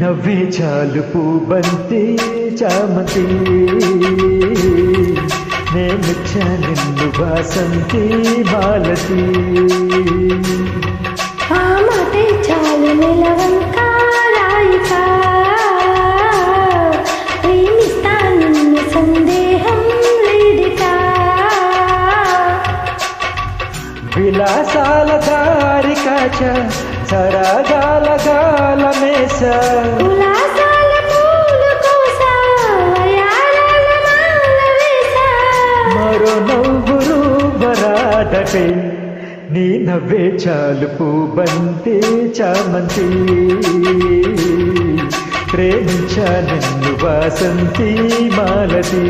నవ్వే చాలు పూబంతి చామంతి నేనొచ్చా నిన్ను వాసంతి మాలతి ఆ మాటే చాలు నిలవంక రాయిక ప్రేమిస్తా నిన్ను సందేహం లేదిక విలాసాల దారి కాచ సరాగాల గాలమేస ఉలాసాల పూలు కోసా వయారాల మాల వేసా మరో నవ్వురు వరాదటే నీ నవ్వే చాలు పూబంతి చామంతి ప్రేమించా నిన్ను వాసంతి మాలతి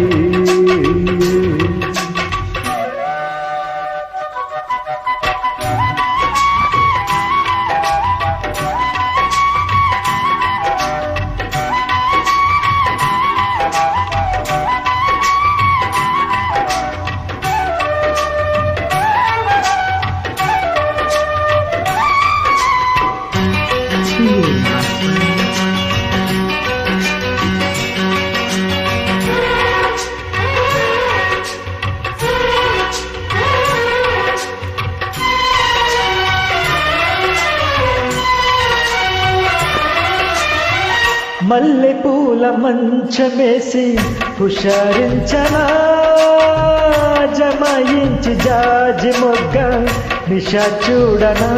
మల్లె పూల మంచమేసి హుషారించనా జమాయించి జాజి మొగ్గ నిషా చూడనా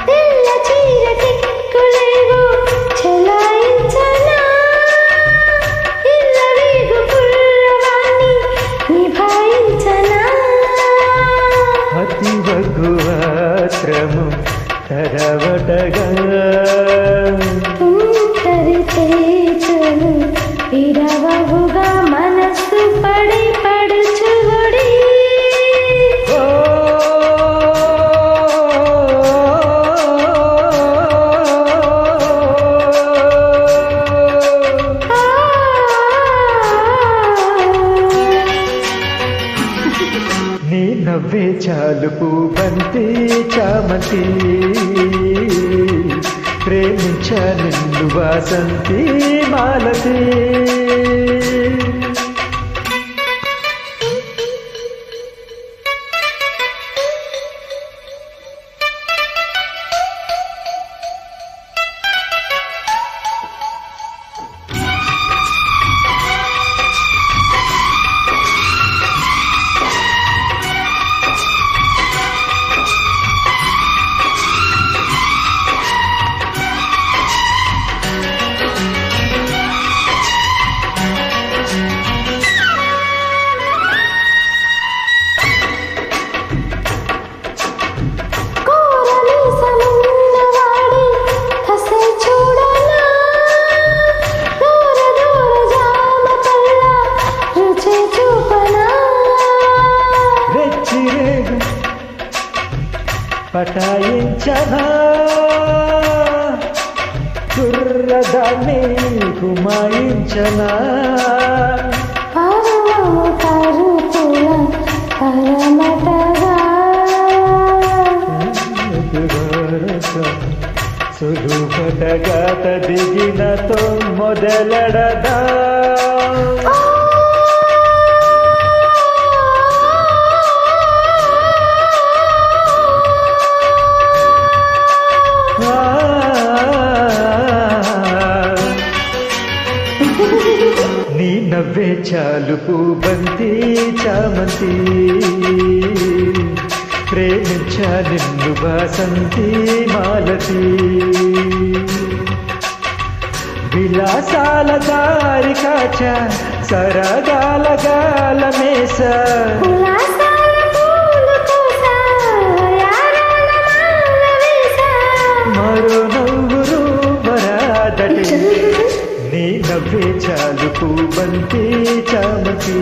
తెల్ల చీర టిక్కులేవు చెలాయించనా ఇల్లవేగు పుల్లవాణ్ణి నిభాయించనా అతి వగువాత్రము తరవటగా ఇరవవుగా మనస్సు పడి పడుచుడి నీ నవ్వే చాలు పూబంతి చామంతి ప్రేమించా నిన్ను వాసంతి మాలతి పటాయించనా కుర్రదాన్ని కుమాయించనా సులుపటగాత దిగినతో మొదలెడదా నీ నవ్వే చాలు పూబంతి చామంతి ప్రేమించా నిన్ను వాసంతి మాలతి విలాసాల దారి కాచ సరగాల గాలమేస మరో నవ్వురు వరాదటే నీ నవ్వే చాలు పూబంతి చామంతి